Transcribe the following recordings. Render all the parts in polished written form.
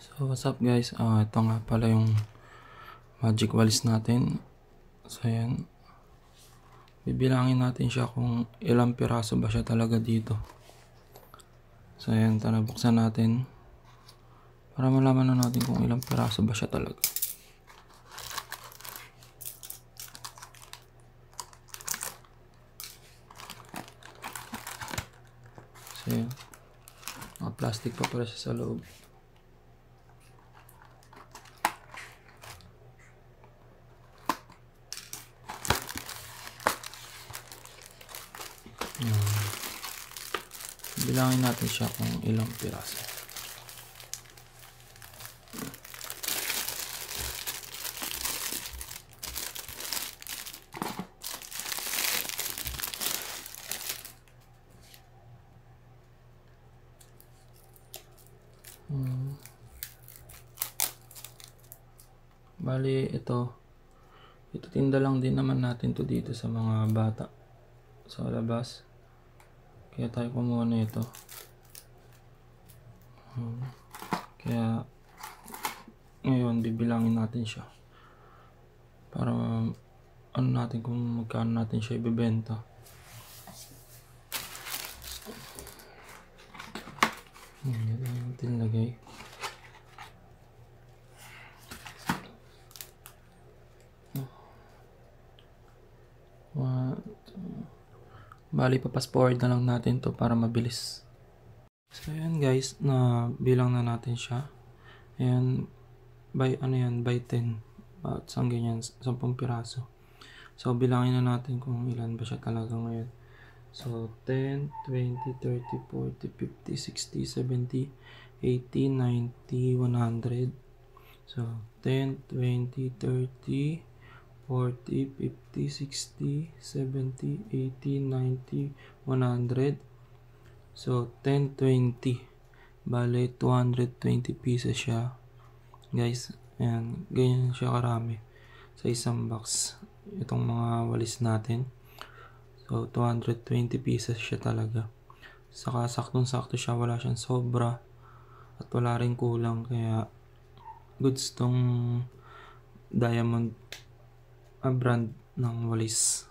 So what's up guys, ito nga pala yung magic walis natin. So ayan, bibilangin natin siya kung ilang piraso ba siya talaga dito. So ayan, tara buksan natin para malaman na natin kung ilang piraso ba siya talaga. So ayan, naka-plastic pa pala siya sa loob. Bilangin natin siya kung ilang piraso. Bali ito tinda lang din naman natin to dito sa mga bata sa labas. Kaya tayo kumuha na ito. Kaya ngayon bibilangin natin siya para ano natin kung magkano natin siya ibebenta. Yan natin lagay. Bali papas forward na lang natin to para mabilis. So ayan guys, na bilang na natin siya. Ayan, by 10 at isang ganyan, 10 piraso. So bilangin na natin kung ilan ba siya talaga ngayon. So 10, 20, 30, 40, 50, 60, 70, 80, 90, 100. So 10, 20, 30, 40, 50, 60, 70, 80, 90, 100. So 10, 20. Bale 220 pieces siya. Guys, ayan, ganyan siya karami sa isang box. Itong mga walis natin. So 220 pieces siya talaga. Saka saktong-sakto siya, wala siyang sobra at wala rin kulang, kaya goods tong Diamond brand ng walis.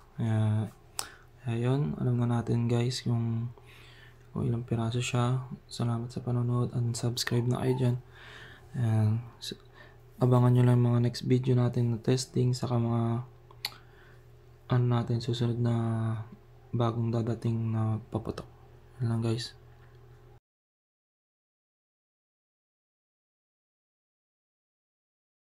Ayun, alam na natin guys kung ilang piraso siya. Salamat sa panonood and subscribe na kayo dyan. Abangan nyo lang mga next video natin na testing, saka mga natin susunod na bagong dadating na paputok. Yan lang guys.